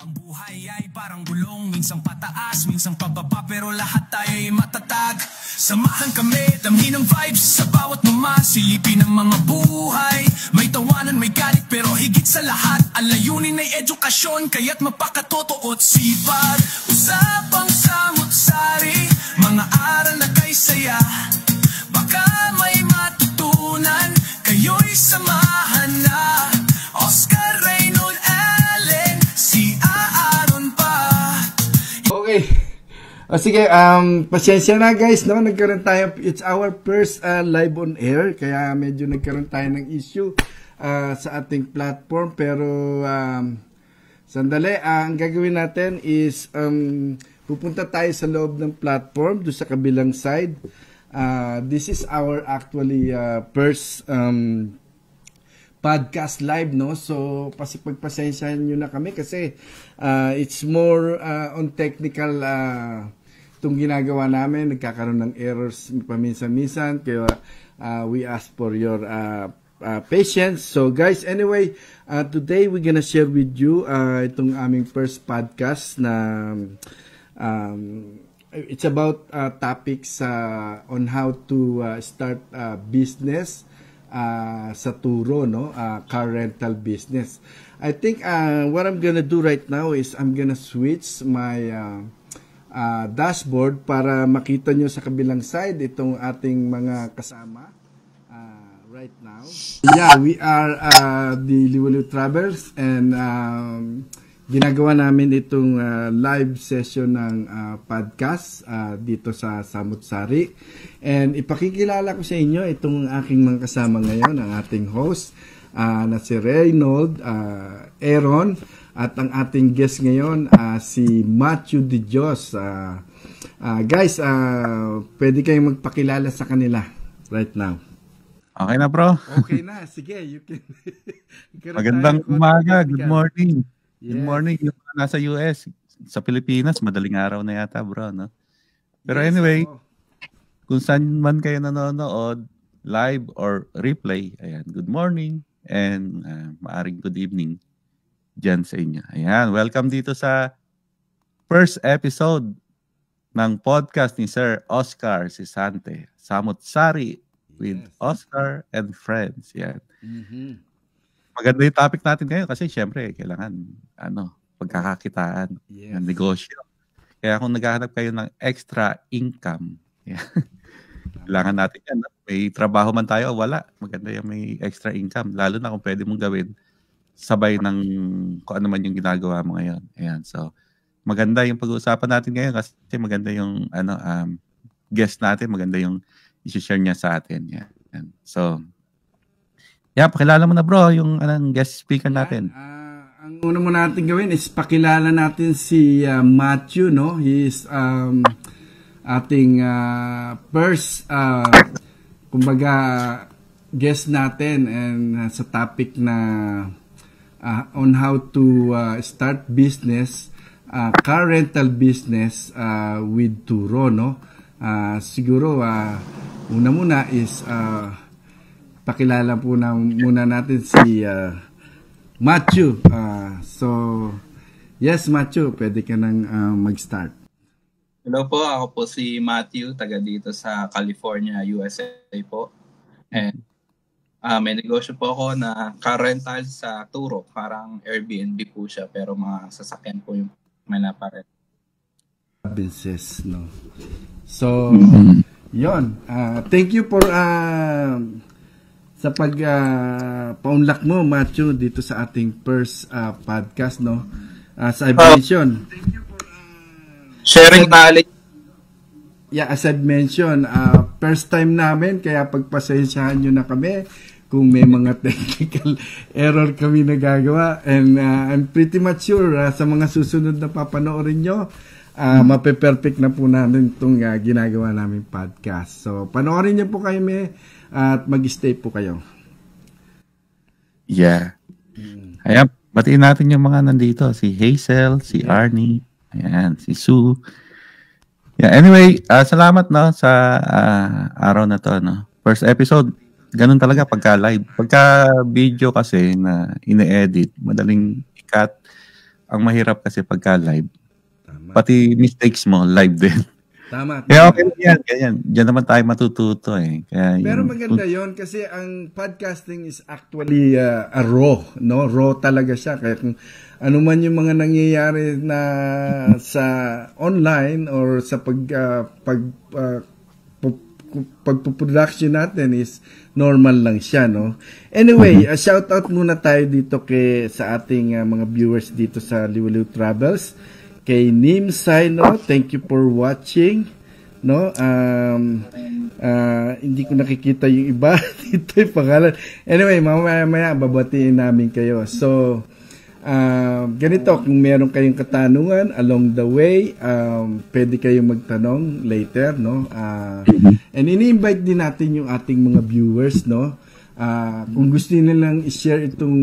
Ang buhay ay parang gulong, minsang pataas, minsang pababa, pero lahat tayo ay matatag. Samahan kami, damhin ang vibes sa bawat silipin ng mga buhay. May tawanan, may galit, pero higit sa lahat, ang layunin ay edukasyon, kaya't mapakatotoo at sipag. Usapang samut-sari, mga aral na kay saya. Baka may matutunan, kayo'y samahan na. Oscar, Reynold, Allen, si Aaron pa. Okay. O sige, pasensya na guys, no? Nagkaroon tayo, it's our first live on air, kaya medyo nagkaroon tayo ng issue sa ating platform. Pero sandali, ang gagawin natin is pupunta tayo sa loob ng platform, doon sa kabilang side. This is our actually first podcast live, no? So pagpasensyahan nyo na kami kasi it's more on technical itong ginagawa namin. Nagkakaroon ng errors paminsan-minsan, kaya we ask for your patience. So guys, anyway, today we're gonna share with you itong aming first podcast na it's about topics on how to start business sa Turo, no? Car rental business. I think what I'm gonna do right now is I'm gonna switch my dashboard para makita nyo sa kabilang side itong ating mga kasama right now. Yeah, we are the Liwaliw Travels, and ginagawa namin itong live session ng podcast dito sa Samut-Sari. And ipakikilala ko sa inyo itong aking mga kasama ngayon, ang ating host na si Reynold, Aaron, at ang ating guest ngayon si Matthew De Dios. Guys, pwede kayong magpakilala sa kanila right now. Okay na, bro. Okay na, sige, you can. Magandang umaga, good morning. Yes. Good morning, yung mga nasa US. Sa Pilipinas, madaling araw na yata, bro, no? Pero Yes, anyway, oh. Kung saan man kayo nanonood, live or replay, ayan, good morning and maaring good evening dyan sa inyo. Ayan, welcome dito sa first episode ng podcast ni Sir Oscar Sisante, Samut-Sari with Oscar and Friends. Yan. Mm-hmm. Maganda yung topic natin ngayon kasi syempre kailangan pagkakakitaan ng negosyo. Kaya kung naghahanap kayo ng extra income, kailangan natin yan. May trabaho man tayo o wala, maganda yung may extra income. Lalo na kung pwede mong gawin sabay ng kung ano man yung ginagawa mo ngayon. Ayan, so maganda yung pag-uusapan natin ngayon kasi maganda yung guest natin, maganda yung i-share niya sa atin. Yan. So, pakilala mo na, bro, yung guest speaker natin. Ang una mo natin gawin is pakilala natin si Matthew, no? He is ating first kumbaga guest natin, and sa topic na on how to start business, car rental business with Turo, no? Siguro una muna is pakilala po muna natin si Matthew. So yes, Matthew, pwede ka nang mag-start. Hello po, ako po si Matthew, taga dito sa California, USA po. And may negosyo po ako na car rental sa Turo. Parang Airbnb po siya, pero mga sasakyan po yung may naparent. Business, no? So, yon. Thank you for sa paunlak mo, Matthew, dito sa ating first podcast, no? As I mentioned, thank you for sharing knowledge. Yeah, as I mentioned, first time namin, kaya pagpasensyahan nyo na kami kung may mga technical error kami nagagawa. And I'm pretty much sure sa mga susunod na papanoorin nyo, mape-perfect na po namin itong ginagawa namin podcast. So, panoorin nyo po kayo at mag-stay po kayo. Yeah. Ayan, batiin natin yung mga nandito. Si Hazel, si Arnie, ayan, si Sue. Yeah, anyway, salamat no sa araw na to, no. First episode, ganun talaga pagka live. Pagka video kasi na ine-edit, madaling i-cut. ang mahirap kasi pagka live. Tama. Pati mistakes mo, live din. Tama. Kaya okay yan, ganyan. Diyan naman tayo matututo eh. Kaya Pero maganda yon kasi ang podcasting is actually a raw, no? Raw talaga siya. Kaya kung ano man yung mga nangyayari na sa online or sa pagpo-production natin is normal lang siya, no? Anyway, shout out muna tayo dito sa ating mga viewers dito sa Liwaliw Travels. Kay Nimsay, no? Thank you for watching, no? Hindi ko nakikita yung iba dito yung pangalan. Anyway, mamaya babatiin namin kayo. So, ganito, kung meron kayong katanungan along the way, pwede kayong magtanong later, no? And ini-invite din natin yung ating mga viewers, no? Kung gusto nilang i-share itong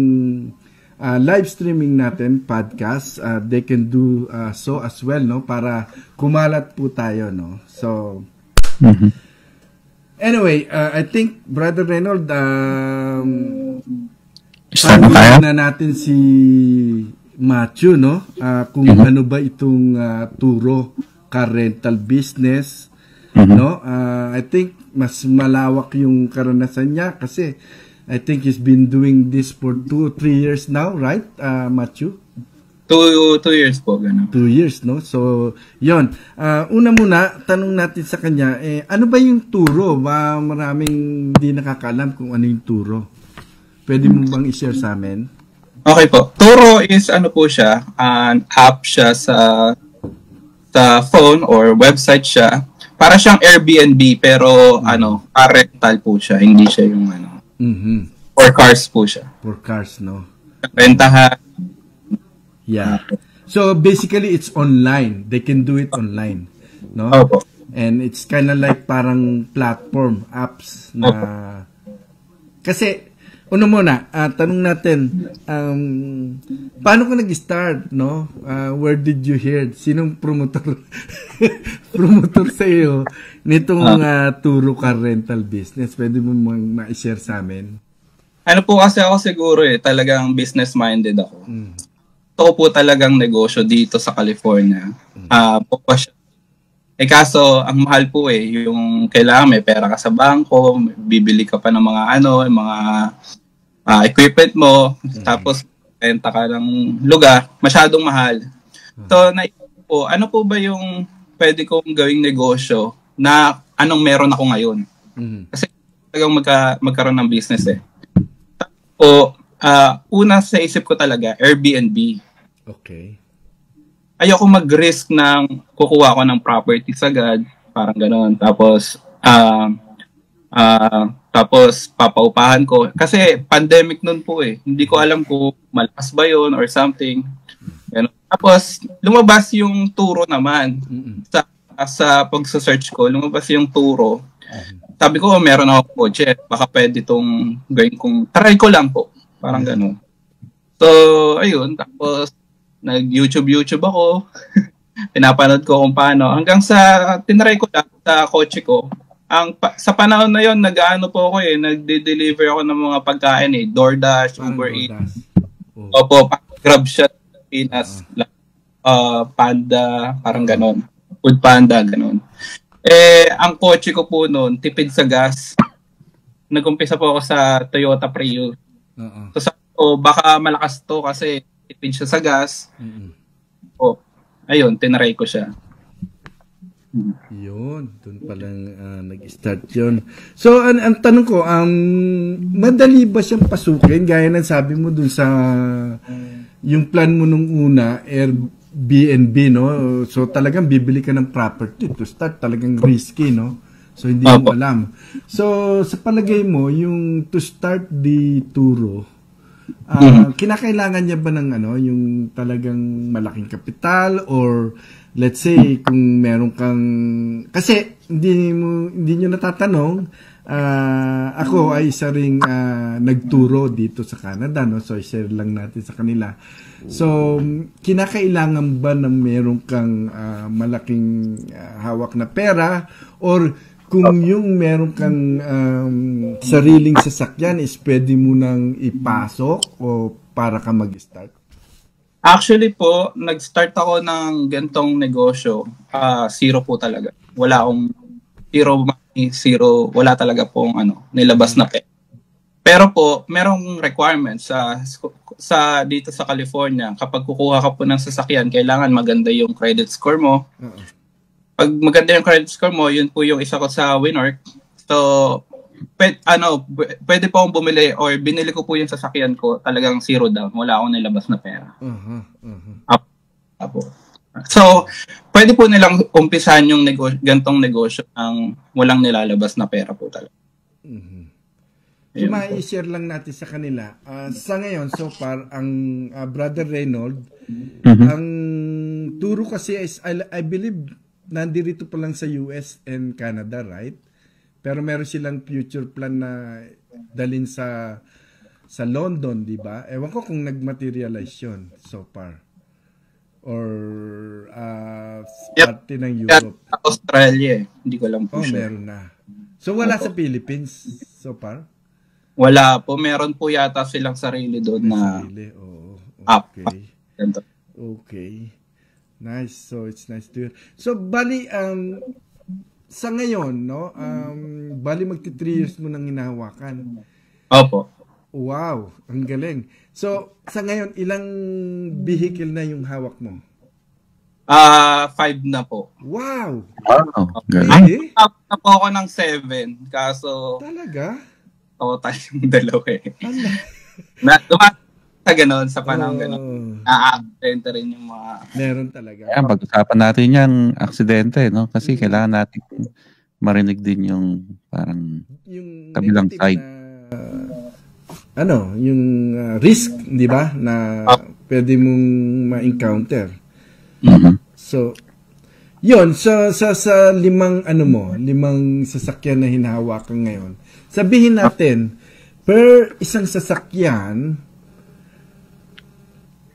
live streaming natin, podcast, they can do so as well, no? Para kumalat po tayo, no? So, anyway, I think, Brother Reynold, pag na natin si Matthew, no? Kung ano ba itong Turo car rental business, no? I think mas malawak yung karanasan niya kasi I think he's been doing this for 2-3 years now, right, Matthew? 2 years po, gano'n. 2 years, no? So, yon. Una muna, tanong natin sa kanya, ano ba yung Turo? Maraming hindi nakakalam kung ano yung Turo. Pwede mo bang i-share sa amin? Okay po. Turo is ano po siya, an app siya sa phone or website siya. Para siyang Airbnb pero car rental po siya, hindi siya yung for cars po siya. For cars, no? Rentahan. Yeah. So basically it's online. They can do it online, no? Opo. And it's kind of like parang platform apps na kasi una muna, tanong natin paano ka nag-start, no? Where did you hear? Sinong promotor sa iyo nitong Turo car rental business? Pwede mo ma-share sa amin? Ano po kasi ako siguro talagang business-minded ako. Ito po talagang negosyo dito sa California. Kaso, ang mahal po yung kailangan may pera ka sa bangko, bibili ka pa ng mga mga equipment mo, tapos renta ka ng lugar, masyadong mahal. So, naisip po, ano po ba yung pwede kong gawing negosyo na anong meron ako ngayon? Kasi talagang magkaroon ng business So, una sa isip ko talaga, Airbnb. Okay. Ayoko mag-risk ng kukuha ko ng properties agad, parang gano'n. Tapos papaupahan ko. Kasi pandemic nun po Hindi ko alam kung malakas ba yun or something. Ganun. Tapos lumabas yung Turo naman. Sa pag-search ko, lumabas yung Turo. Sabi ko, meron ako budget. Baka pwede itong gawin kong, try ko lang po. Parang gano'n. So, ayun. Tapos, nag-YouTube ako. Pinapanood ko kung paano. Hanggang sa, tinry ko lang sa kotse ko. Sa panahon na yon nag-ano po ako nagde-deliver ako ng mga pagkain DoorDash, Uber Eats. Opo, Grab siya, Pinas, Panda, parang ganon. Food Panda, ganon. Ang kotse ko po noon, tipid sa gas. Nag-umpisa po ako sa Toyota Prius. So sabi ko, baka malakas to kasi tipid siya sa gas. Ayun, tinry ko siya. Yun, doon palang nag-start yun. So, ang tanong ko, madali ba siyang pasukin? Gaya ng sabi mo doon sa yung plan mo nung una, Airbnb, no? So, talagang bibili ka ng property to start. Talagang risky, no? So, hindi mo alam. So, sa palagay mo, yung to start the Turo, kinakailangan niya ba ng yung talagang malaking kapital or let's say kung meron kang kasi hindi niyo natatanong ako ay isa ring nagturo dito sa Canada, no? So i-share lang natin sa kanila. So kinakailangan ba na meron kang malaking hawak na pera or kung yung meron kang sariling sasakyan is pwede mo nang ipasok o para ka mag-start? Actually po, nag-start ako ng gantong negosyo. Zero po talaga. Wala akong zero, wala talaga pong nilabas na pera. Pero po, merong requirements sa dito sa California. Kapag kukuha ka po ng sasakyan, kailangan maganda yung credit score mo. Pag maganda yung credit score mo, yun po yung isa ko sa Winwork. So, pwede po akong bumili or binili ko po yung sasakyan ko, talagang zero down. Wala akong nilabas na pera. Apo. So, pwede po nilang umpisahan yung gantong negosyo ng walang nilalabas na pera po talaga. So, mai-share lang natin sa kanila. Sa ngayon, so far, ang Brother Reynold, ang turo kasi is, I believe, nandito pa lang sa US and Canada, right? Pero meron silang future plan na dalhin sa London, di ba? Ewan ko kung nag-materialize yun so far. Or parte ng Europe. Australia, hindi ko lang po sure. Meron na. So, wala sa Philippines so far? Wala po. Meron po yata silang sarili doon na okay. Okay. Nice. So, it's nice to hear. So, bali, sa ngayon, no? Bali, magti 3 years mo nang hinahawakan. Opo. Wow. Ang galing. So, sa ngayon, ilang vehicle na yung hawak mo? 5 na po. Wow. Really? Na po ako ng 7. Kaso... Talaga? Total yung dalawa eh. Sa ganon, sa panahon ganon. Na-accidente rin yung mga... Meron talaga. Ayan, pag-usapan natin yung aksidente, no? Kasi kailangan natin marinig din yung parang yung kabilang side. Yung risk, di ba? Na pwede mong ma-encounter. So, yun, sa limang sasakyan na hinahawakan ngayon, sabihin natin, per isang sasakyan,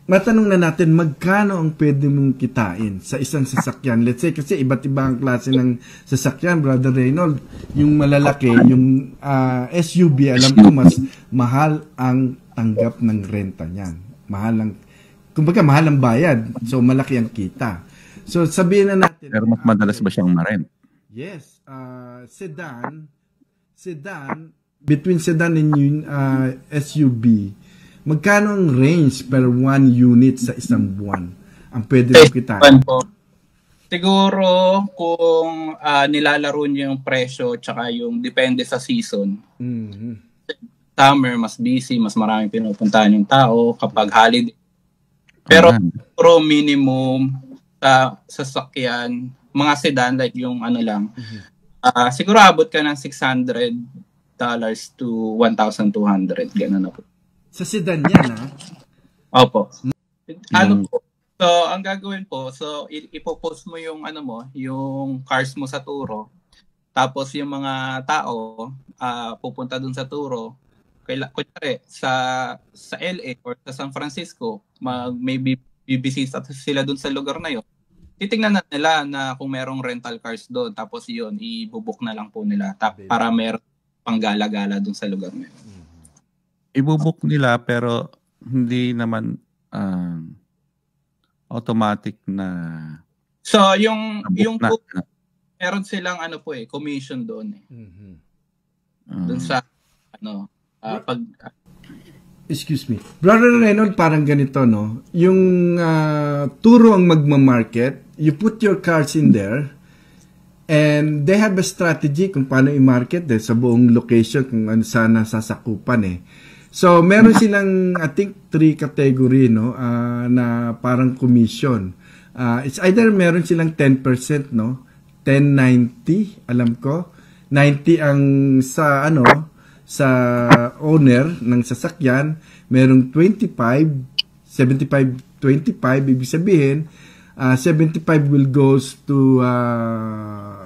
matanong na natin magkano ang pwede mong kitain sa isang sasakyan. Let's say, kasi iba't ibang klase ng sasakyan, Brother Reynold. Yung malalaki, yung SUV, alam ko mas mahal ang tanggap ng renta niyan. Kumbaga mahal ang bayad. So, malaki ang kita. So, sabihin na natin. Pero mas madalas ba siyang ma-rent? Yes. Sedan, between sedan and SUV, magkano ang range per 1 unit sa isang buwan? Ang pwede mo kitain? Siguro kung nilalaro niyo yung presyo tsaka yung depende sa season. Summer, mas busy, mas maraming pinupuntahan yung tao kapag holiday. Pero minimum sa sasakyan, mga sedan like yung siguro abot ka ng $600 to $1,200. Ganun na po. Sa sedan yan, ha? Opo. Po? So, ang gagawin po, ipopost mo yung yung cars mo sa Turo. Tapos yung mga tao pupunta dun sa Turo. Kunyari, sa LA or sa San Francisco, may bibisita sila dun sa lugar na yun. Titingnan na nila na kung merong rental cars doon. Tapos yun, ibubuk na lang po nila para meron panggala-gala doon sa lugar na yun. Ibubuk nila pero hindi naman automatic na... So, yung meron silang commission doon eh. Doon sa Excuse me. Brother Reynold, parang ganito, no? Yung Turo ang magmamarket, you put your cars in there, and they have a strategy kung paano i-market sa buong location, kung ano sana sasakupan eh. So, meron silang, I think, 3 category, no? Na parang commission. It's either meron silang 10%, no? 10-90, alam ko. 90 ang sa owner ng sasakyan, merong 25, 75, 25, ibig sabihin, 75 will goes to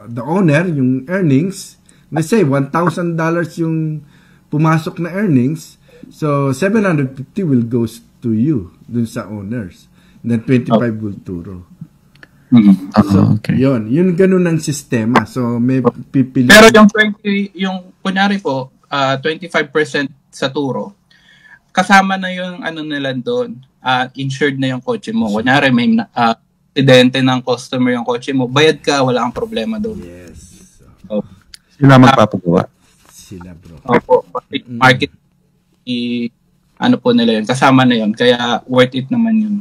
the owner, yung earnings. Let's say, $1,000 yung pumasok na earnings, so 750 will goes to you, dun sa owners. And then 25 will Turo. So, yun ganun ang sistema. So, may pipili. Pero yung kunyari po, 25% sa Turo, kasama na yung nila doon, insured na yung kotse mo. Kunyari, may aksidente ng customer yung kotse mo, bayad ka, wala kang problema doon. Yes. So, Sila magpapagawa. Sila, bro. Opo. Market, ano po nila yun. Kasama na yun. Kaya worth it naman yun.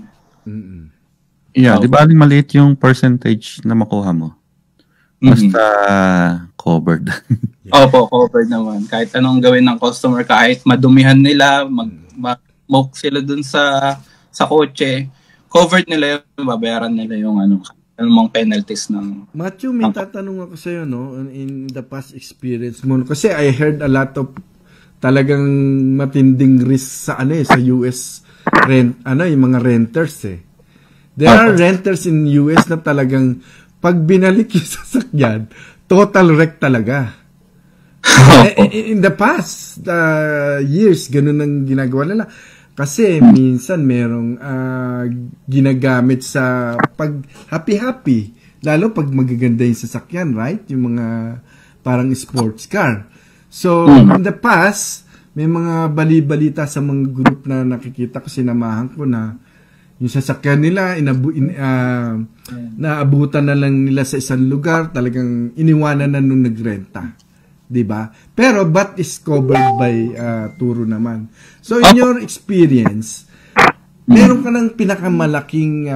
Yeah, di ba aling maliit yung percentage na makuha mo? Basta covered. Opo, covered naman. Kahit anong gawin ng customer, kahit madumihan nila, mag-mock sila dun sa kotse, covered nila yun, babayaran nila yung anong penalties ng... Matthew, may tatanong ako sa'yo, no? In the past experience mo. Kasi I heard a lot of talagang matinding risk sa sa US rent, yung mga renters eh. There are renters in US na talagang pag binalik yung sasakyan, total wreck talaga. In the past years, ganun ang ginagawa nila. Kasi minsan merong ginagamit sa pag happy-happy. Lalo pag magaganda yung sasakyan, right? Yung mga parang sports car. So, in the past, may mga bali-balita sa mga group na nakikita ko, sinamahan ko na yung sasakyan nila, naabutan na lang nila sa isang lugar, talagang iniwanan na nung nagrenta. Diba? Pero that is covered by Turo naman. So in your experience, meron ka ng pinakamalaking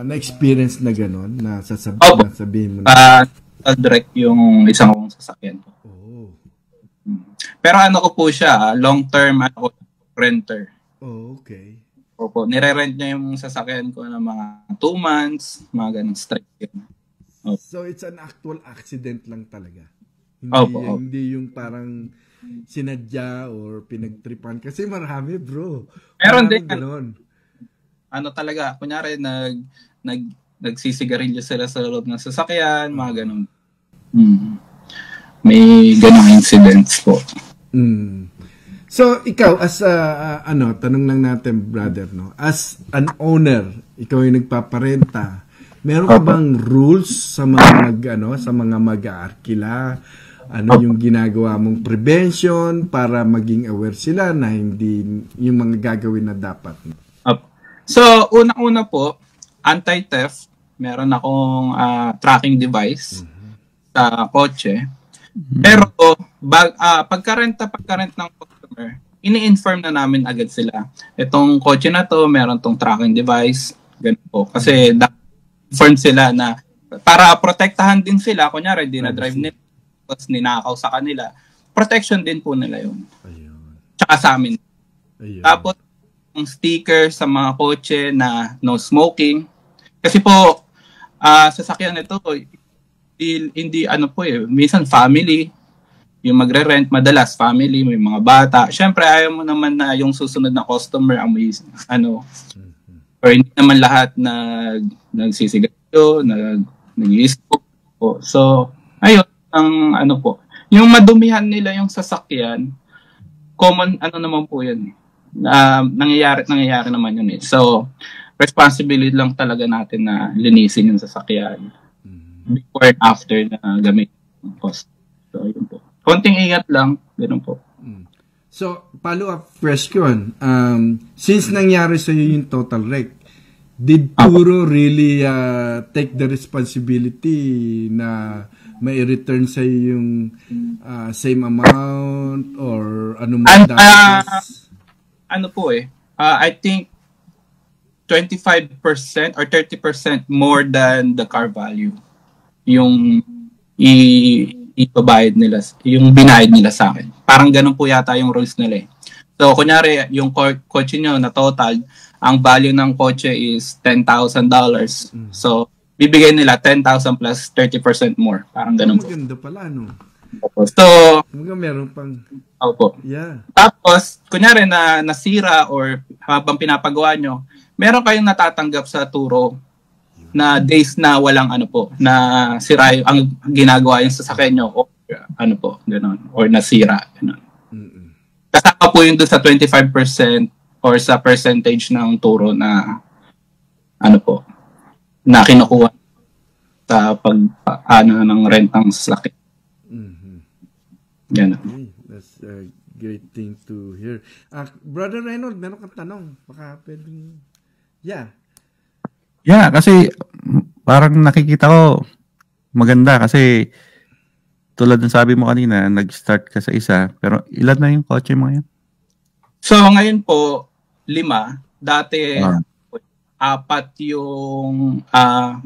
na experience na gano'n na sasabihin mo na? Direct yung isang kong sasakyan ko. Oh. Pero ko po siya, long-term renter. Oh, okay. Opo, nire-rent niya yung sasakyan ko ng mga 2 months, mga ganun straight yun. So it's an actual accident lang talaga? Hindi yung parang sinadya or pinagtripan. Kasi marami, bro. Meron din. Ganon. Talaga, kunyari, nagsisigarilyo sila sa loob ng sasakyan, mga ganun. May ganong incidents po. So, ikaw, as tanong lang natin, brother, no? As an owner, ikaw yung nagpaparenta, meron ka bang rules sa mga mag-aarkila? Ano yung ginagawa mong prevention para maging aware sila na hindi yung mga gagawin na dapat? So, unang-una po, anti-theft. Meron akong tracking device sa kotse. Pero, pagka-rent ng customer, ini-inform na namin agad sila. Itong kotse na to, meron tong tracking device. Ganun po. Kasi, inform sila na para protektahan din sila. Kunyari, di na drive nila. Tapos ninakaw sa kanila, protection din po nila yun. Ayun. Tsaka sa amin. Ayun. Tapos, yung sticker sa mga kotse na no smoking. Kasi po, sasakyan nito, hindi minsan family, yung magre-rent, madalas family, may mga bata. Siyempre, ayaw mo naman na yung susunod na customer, or hindi naman lahat nagsisigarilyo, nag-i-smoke. So, ayun. Yung madumihan nila yung sasakyan, common naman po yun. Nangyayari naman yun eh. So, responsibility lang talaga natin na linisin yung sasakyan before and after na gamit yung cost. So, yun po. Konting ingat lang, ganoon po. So, follow-up question. Since nangyari sa iyo yung total wreck, did Turo really take the responsibility na may return sa yung same amount or ano man damages? I think 25% or 30% more than the car value yung ipabayad nila, yung binayad nila sa akin. Parang ganun po yata yung rules nila eh. So, kunyari, yung kotse nyo na total, ang value ng kotse is $10,000. So, bibigay nila 10,000 plus 30% more. Parang ganun po. Maganda pala, no? So, meron pang... Opo. Yeah. Tapos, kunyari na nasira or habang pinapagawa nyo, meron kayong natatanggap sa Turo na days na walang na sira ang ginagawa yung sasakyan nyo o ganun, or nasira, ganun. Kasama po yun doon sa 25% or sa percentage ng Turo na na kinukuha sa ng rent ng sasakyan. Ganun. Okay. That's a great thing to hear. Brother Reynold, meron kang tanong. Baka pwedeng... Yeah. Yeah, kasi parang nakikita ko maganda kasi tulad ng sabi mo kanina, nag-start ka sa isa, pero ilan na yung kotse mo ngayon? So ngayon po, 5. Dati, 4 yung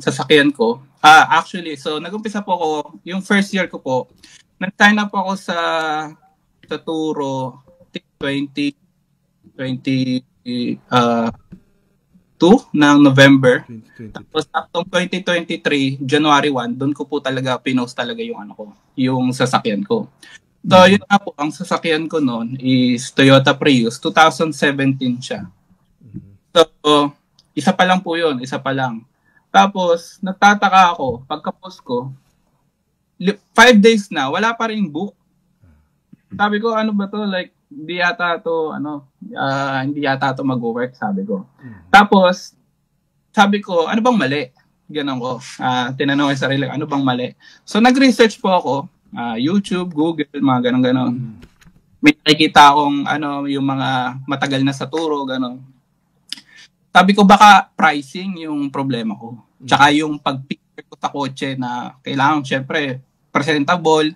sasakyan ko. Actually, so nag-umpisa po ako, yung first year ko po, nag-sign up ako sa Turo 2022 ng November. 2022. Tapos taong 2023, January 1, doon ko po talaga pinost talaga yung yung sasakyan ko. So yun nga po, ang sasakyan ko noon is Toyota Prius, 2017 siya. So, isa pa lang po yun, isa pa lang. Tapos, nagtataka ako, pagka-post ko, 5 days na, wala pa rin book. Sabi ko, ano ba to? Like, hindi yata to mag-work, sabi ko. Tapos, sabi ko, ano bang mali? Ganun ko. Tinanong ko sa sarili, ano bang mali? So, nag-research po ako, YouTube, Google, mga ganun-ganun. May nakikita akong, yung mga matagal na sa Turo, ganun. Sabi ko, baka pricing yung problema ko. Tsaka yung pag-picture ko sa kotse na kailangan, syempre, presentable.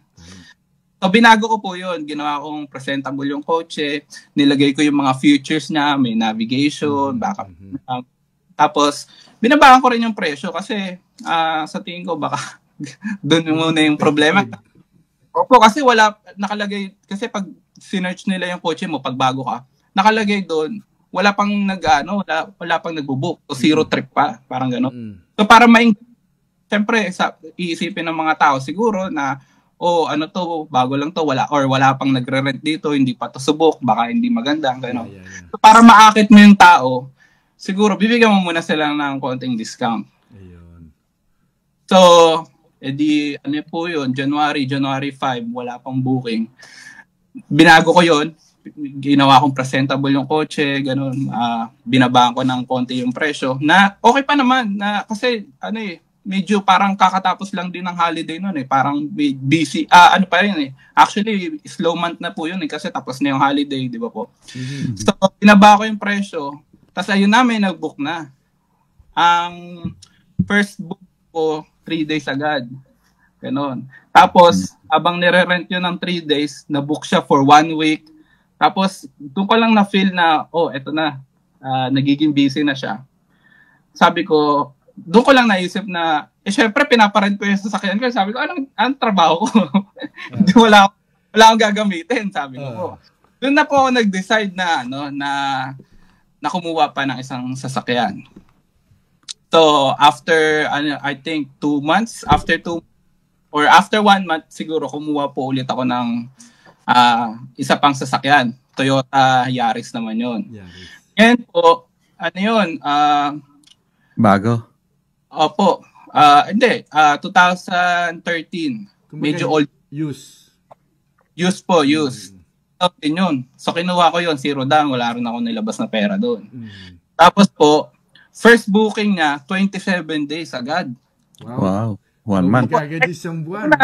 So, binago ko po yun. Ginawa kong presentable yung kotse. Nilagay ko yung mga features niya. May navigation, backup. Tapos, binabahan ko rin yung presyo kasi sa tingin ko, baka doon muna yung problema. Opo, kasi wala, nakalagay, kasi pag sinearch nila yung kotse mo, pag bago ka, nakalagay doon, wala pang wala pang nagbo-book. So, 0 trip pa. Parang gano'n. So, para siyempre, iisipin ng mga tao siguro na, bago lang to, wala pang nagre-rent dito, hindi pa to subok, baka hindi maganda, gano'n. So, para maakit mo yung tao, siguro, bibigyan mo muna sila ng konting discount. Ayun. So, po yun, January 5, wala pang booking. Binago ko yun. Ginawa kong presentable yung kotse, ganun. Binabaan ko ng konti yung presyo. Na okay pa naman, na kasi medyo parang kakatapos lang din ng holiday noon eh. Parang busy, pa rin eh. Actually, slow month na po yun eh, kasi tapos na yung holiday, di ba po? So, binaba ko yung presyo. Tapos ayun namin, nag-book na. Ang first book ko, 3 days agad. Ganon. Tapos, abang nire-rent yun ng 3 days, na-book siya for 1 week. Tapos, doon ko lang na-feel na, eto na, nagiging busy na siya. Sabi ko, doon ko lang naisip na, syempre, pinaparent ko yung sasakyan ko. Sabi ko, anong trabaho ko? wala akong gagamitin, sabi ko. Doon na po ako nag-decide na, na kumuha pa ng isang sasakyan. So, after, I think, 2 months, after 1 month, siguro, kumuha po ulit ako ng isa pang sasakyan. Toyota Yaris naman yun. Ngayon po, bago? Opo. Hindi. 2013. Medyo old. Use. Use po, use. Din yun. So, kinuha ko yun. 0 down. Wala rin ako nilabas na pera doon. Tapos po, first booking niya, 27 days agad. Wow. 1 month. Agad isang buwan.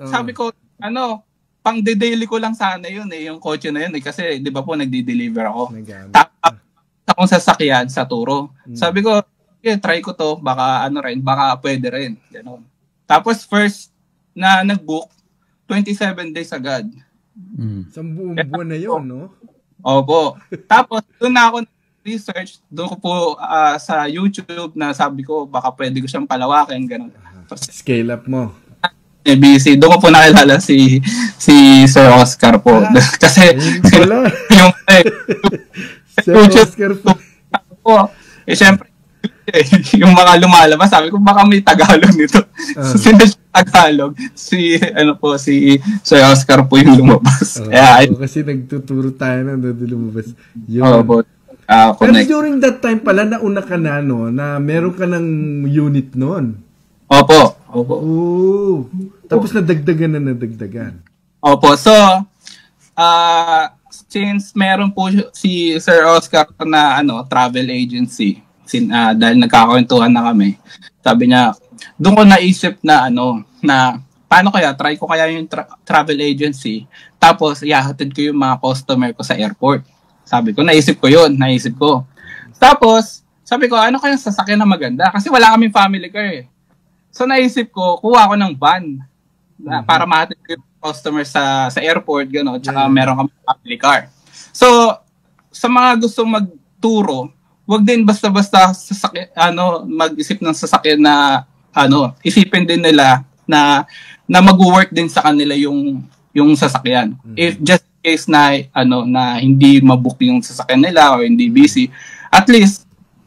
Sabi ko, pang-de-daily ko lang sana yun eh, yung kotse na yun eh, kasi di ba po nagdi-deliver ako. Tapos akong sasakyan sa Turo. Sabi ko, try ko to, baka baka pwede rin. Ganon. Tapos first na nag-book, 27 days agad. Isang buong buwan na yun, no? Opo. Tapos doon na ako research, doon ko po sa YouTube na sabi ko, baka pwede ko siyang palawakin, ganon. Scale up mo. busy. Doon ko po nakilala si Sir Oscar po. Kasi yung Sir Oscar po. Siyempre, yung mga lumalabas, sabi ko baka may Tagalog nito. So, Tagalog, si Sir Oscar po yung lumabas. Kasi nagtuturo tayo na lumabas. Pero during that time pala, nauna ka na, na meron ka ng unit noon. Opo. Tapos nadagdagan. Opo. So, since meron po si Sir Oscar na travel agency, dahil nagkakwentuhan na kami, sabi niya, doon ko naisip na na paano kaya, try ko kaya yung travel agency, tapos ihahatid ko yung mga customer ko sa airport. Sabi ko, naisip ko. Tapos, sabi ko, ano kayang sasakyan na maganda? Kasi wala kaming family car eh. So naisip ko, kuha ako ng van para mahatid yung customer sa airport, gano'n. Tsaka meron kami family car. So, sa mga gustong magturo, wag din basta-basta mag-isip ng sasakyan na isipin din nila na mag-work din sa kanila yung sasakyan. If just in case na hindi mabook yung sasakyan nila or hindi busy, at least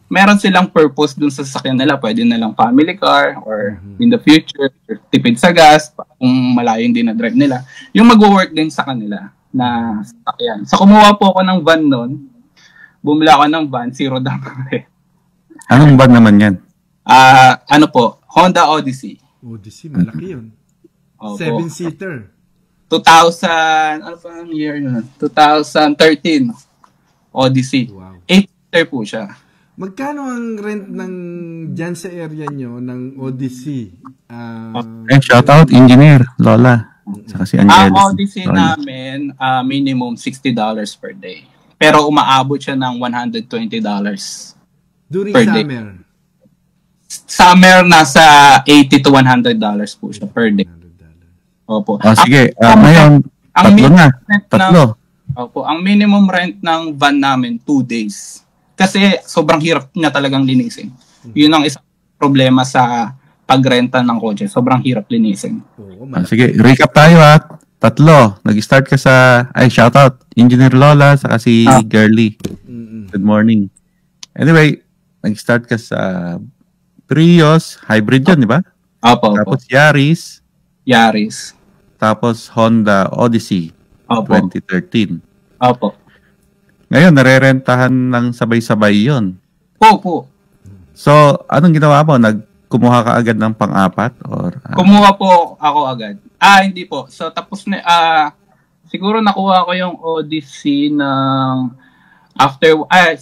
meron silang purpose dun sa sasakyan nila. Pwede na lang family car or in the future, tipid sa gas, kung malayo yung dinadrive nila. Yung mag-work din sa kanila na sasakyan. So kumuha po ako ng van noon. Bumila ako ng van, zero down. Anong van naman yan? Honda Odyssey. Odyssey, malaki yun. 7-seater. 2000, ano pa ang year yun? 2013. Odyssey. Wow. 8-seater po siya. Magkano ang rent dyan sa area nyo ng Odyssey? Shout out, engineer, Lola. Saka si Angeles. Ang Odyssey namin, minimum $60 per day. Pero umaabot siya ng $120 during per summer? Day. Summer, nasa $80 to $100 po siya per day. Opo. Sige. Ngayon, tatlo. Opo. Ang minimum rent ng van namin, 2 days. Kasi sobrang hirap niya talagang linisin. Yun ang isang problema sa pagrenta ng kotse. Sobrang hirap linisin. Sige, recap tayo at tatlo. Nag-start ka sa, shoutout, Engineer Lola, saka si Girly. Good morning. Anyway, nag-start ka sa Prius, hybrid yun, di ba? Opo. Tapos Yaris. Tapos Honda Odyssey. Opo. 2013. Opo. Ngayon, narerentahan ng sabay-sabay yon. Po. So, anong ginawa mo? Kumuha ka agad ng pang-apat? Kumuha po ako agad. Hindi po. So, tapos na, siguro nakuha ko yung Odyssey ng after 1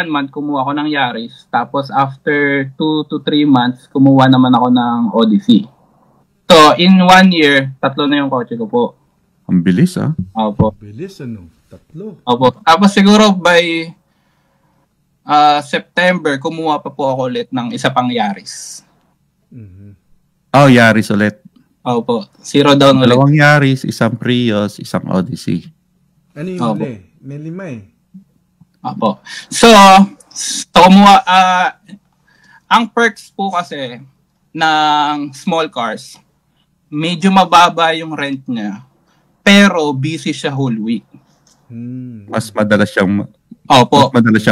month, kumuha ko ng Yaris. Tapos, after 2 to 3 months, kumuha naman ako ng Odyssey. So, in 1 year, 3 na yung kotse ko po. Ang bilis, Opo. Bilis, 3. Opo. Tapos siguro by September, kumuha pa po ako ulit ng isa pang Yaris. Yaris ulit. Opo. Zero down ulit. 2 Yaris, isang Prius, isang Odyssey. Ano yung huli? May 5 Opo. So kumuha, ang perks po kasi ng small cars, medyo mababa yung rent niya, pero busy siya whole week. Mas madalas siyang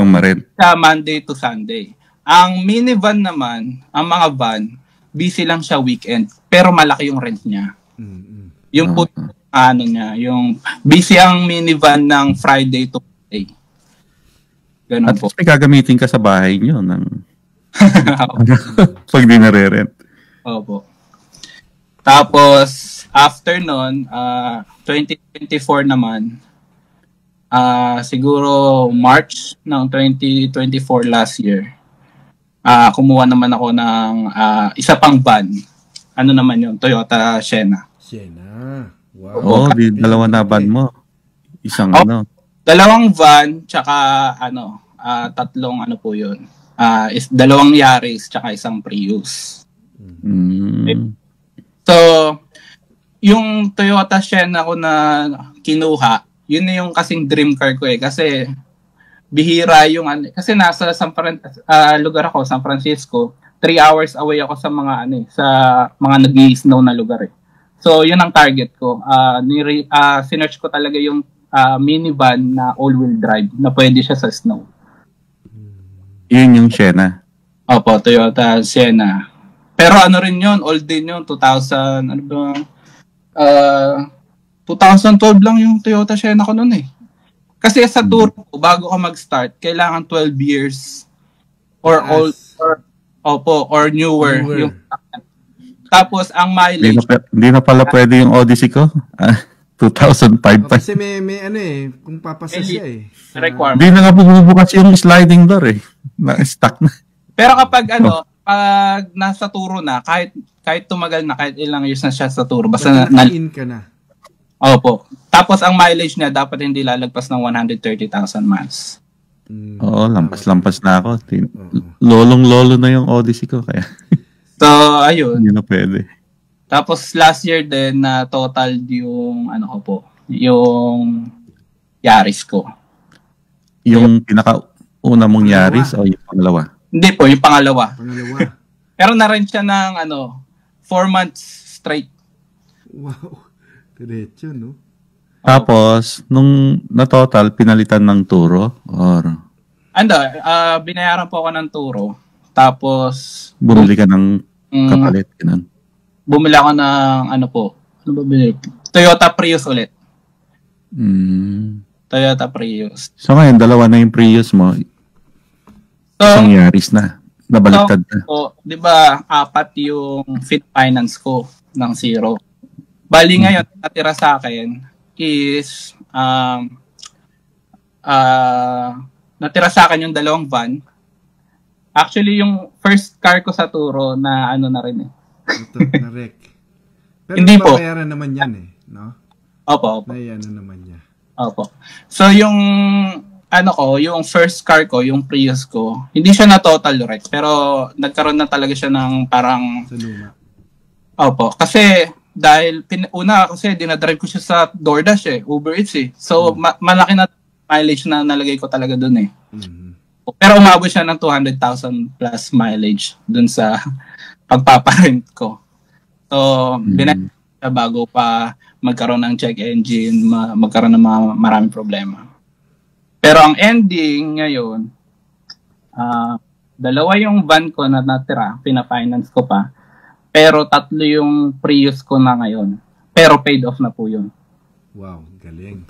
ma-rent. Sa Monday to Sunday. Ang minivan naman, ang mga van, busy lang siya weekend, pero malaki yung rent niya. Yung yung busy ang minivan ng Friday to Monday. Ganun At po. may gagamitin ka sa bahay nyo pag di nare-rent. Opo. Tapos, after nun, 2024 naman, siguro March ng 2024 last year, kumuha naman ako ng isa pang van. Ano naman yun? Toyota Sienna. Wow. Dalawa na van mo. Isang 2 van, tsaka 3 po yun. 2 Yaris, tsaka isang Prius. So, yung Toyota Sienna ko na kinuha, yun na yung kasing dream car ko kasi bihira yung kasi nasa lugar ako, San Francisco, 3 hours away ako sa mga nag-i-snow na lugar . So yun ang target ko. Sinearch ko talaga yung minivan na all-wheel drive na pwede siya sa snow. Yun yung Sienna. Opo, Toyota Sienna. Pero rin yun, old din yun, 2012 lang yung Toyota Sienna ko noon . Kasi sa tour ko, bago ka mag-start, kailangan 12 years or newer. Yung, tapos ang mileage. Hindi na pala pwede yung Odyssey ko. 2005 pa. Kasi may kung papasa siya requirement. Hindi na nga bubukas yung sliding door Na-stuck na. Pero kapag pag nasa turo na, kahit tumagal na, kahit ilang years na siya sa turo, basta na-in ka na. Opo. Tapos ang mileage niya dapat hindi lalagpas ng 130,000 miles. Oo, lampas-lampas na ako. Lolong-lolo na yung Odyssey ko. Kaya So, ayun. hindi na pwede. Tapos last year din na total yung ano ko po, yung Yaris ko. Yung pinaka-una mong Yaris o yung pangalawa? Hindi po, yung pangalawa. Pangalawa. Pero na-rent siya ng 4 months straight. Wow. Diretso, no? Tapos, nung na-total, pinalitan ng Turo? Or Binayaran po ako ng Turo. Tapos, bumili ka ng kapalit? Ganun. bumili ako ng ano ba binili? Toyota Prius ulit. Toyota Prius. So ngayon, dalawa na yung Prius mo. So, Isang Yaris na. Nabaliktad na. So, di ba, 4 yung fit finance ko ng 0. Bali ngayon, natira sa akin is natira sa akin yung 2 van. Actually, yung first car ko sa Turo na ano na rin eh. Ito, na-wreck. Pero Hindi po. babayaran naman yan eh, no? Opo. Ano naman niya. Opo. So, yung yung first car ko, yung Prius ko, hindi siya na total wreck, pero nagkaroon na talaga siya ng parang Sa luma. Opo. Kasi, dahil, kasi dinadrive ko siya sa DoorDash eh, Uber Eats eh. So, malaki na mileage na nalagay ko talaga dun eh. Pero umabot siya ng 200,000 plus mileage dun sa pagpaparent ko. So, binayad siya bago pa magkaroon ng check engine, magkaroon ng maraming problema. Pero ang ending ngayon, 2 yung van ko na natira, pina-finance ko pa. Pero 3 yung Prius ko na ngayon. Pero paid off na po yun. Wow, galing.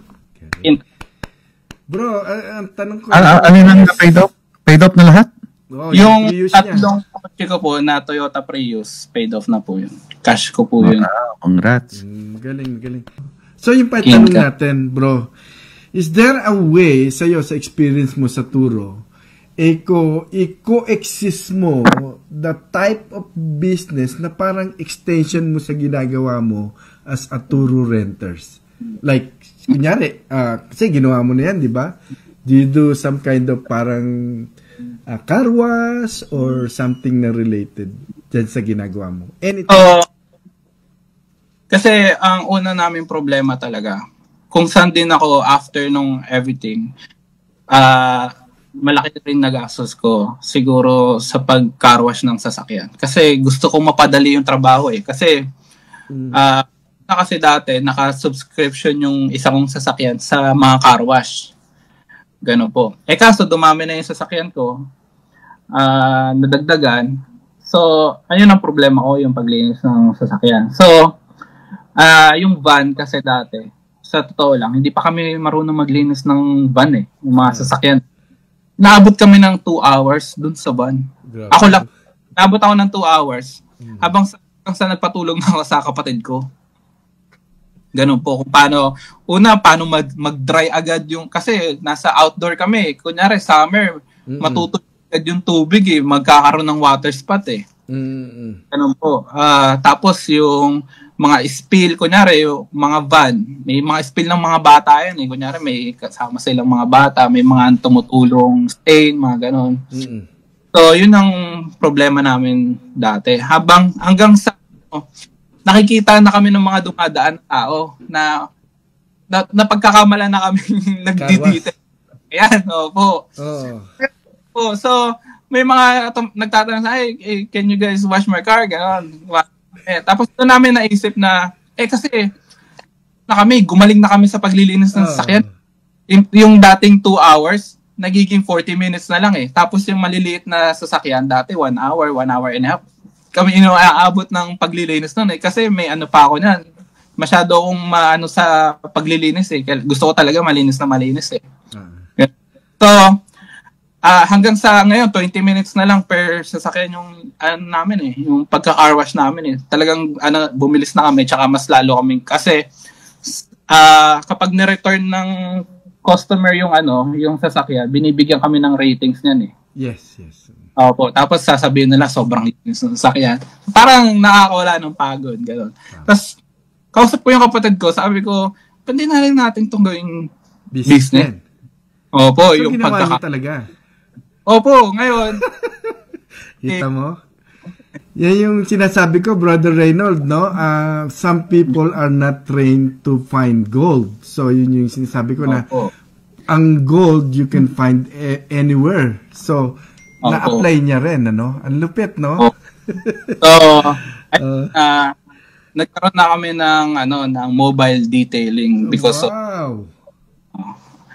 Bro, ang tanong ko... ano nang na-paid off? Paid off na lahat? Oh, yung Prius 3 kotse ko po na Toyota Prius, paid off na po yun. Cash ko po yun. Congrats. Galing. So yung tanong natin, bro, is there a way sa'yo sa experience mo sa Turo, i-coexist mo the type of business na parang extension mo sa ginagawa mo as a Turo renters? Like, kunyari, kasi ginawa mo na yan, di ba? Do you do some kind of parang car wash or something na related dyan sa ginagawa mo? Anything? Kasi ang una namin problema talaga, kung saan din ako after nung everything, malaki rin nagastos ko siguro sa pag-car wash ng sasakyan. Kasi gusto kong mapadali yung trabaho eh. Kasi kasi dati naka-subscription yung isa kong sasakyan sa mga car wash. Gano'n po. Kaso dumami na yung sasakyan ko, nadagdagan. So, ayun ang problema ko, yung paglinis ng sasakyan. So, yung van kasi dati, sa totoo lang, hindi pa kami marunong maglinis ng van eh, yung mga sasakyan. Naabot kami ng 2 hours dun sa van. Ako lang, naabot ako ng 2 hours habang sa nagpatulong na ako sa kapatid ko. Ganun po, kung paano mag-dry agad yung, kasi nasa outdoor kami, kunyari summer, matutulog agad yung tubig eh, magkakaroon ng water spot eh. Ganun po. Tapos yung mga spill, kunyari yung mga van, may mga spill ng mga bata yan eh, kunyari may kasama silang mga bata, may mga tumutulong stain, mga ganun. So yun ang problema namin dati. Hanggang sa nakikita na kami ng mga dumadaan na tao na pagkakamala na kami nagdidite. Ayan, opo. So, may mga nagtatanong sa, hey, can you guys wash my car? Ganon. Tapos doon namin naisip na, kasi gumaling na kami sa paglilinis ng sasakyan. Yung dating 2 hours, nagiging 40 minutes na lang eh. Tapos yung maliliit na sasakyan, dati 1 hour, 1 hour and a half. Kami inaabot ng paglilinis nun eh. Kasi may pa ako niyan. Masyado akong sa paglilinis eh. Gusto ko talaga malinis na malinis eh. So, hanggang sa ngayon, 20 minutes na lang per sasakyan yung namin eh. Yung pagka-car wash namin eh. Talagang bumilis na kami, tsaka mas lalo kami. Kasi, kapag ni-return ng customer yung sasakyan, binibigyan kami ng ratings niyan eh. Yes. Opo, tapos sasabihin nila sobrang linis ng sasakyan. Parang nakakawala ng pagod, gano'n. Tapos, kausap ko yung kapatid ko, sabi ko, pwede na rin natin itong gawing business. Opo, So, yung ginawa niyo pagkaka... talaga. Opo, ngayon. Kita mo? Yan yung sinasabi ko, Brother Reynold, no? Some people are not trained to find gold. So, yun yung sinasabi ko na ang gold you can find anywhere. So, na-apply niya rin, ano? Ang lupit, no? So, nagkaroon na kami ng mobile detailing because of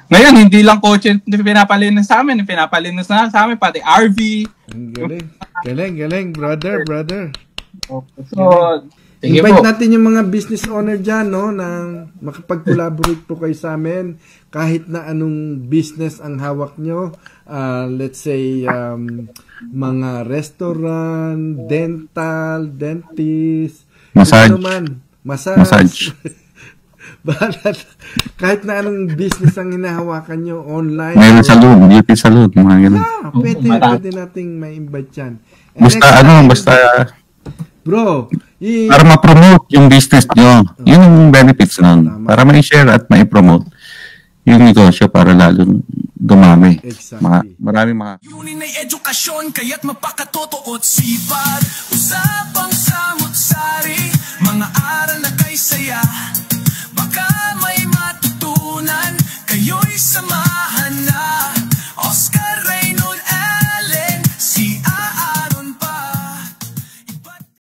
ngayon, hindi lang kotse pinapalinis sa amin, pinapalinis na sa amin, pati RV. Galing, brother. So, invite natin yung mga business owner dyan, no, na makapag-collaborate po kayo sa amin, kahit na anong business ang hawak nyo. Let's say, mga restaurant, dental, dentist, massage. Kahit na anong business ang hinahawakan nyo online. Meron salon, beauty salon, mga ganun. Pwede nating ma-invite yan. Basta bro, para ma-promote yung business nyo. Yun yung benefits nun. Para ma-share at ma-promote yung negosyo para lalong dumami. Exactly. Maraming mga... Yunin ay edukasyon, kaya't mapakatotoo at sipag. Usapang samot-sari, mga aral na kay saya. Baka may matutunan, kayo'y sama.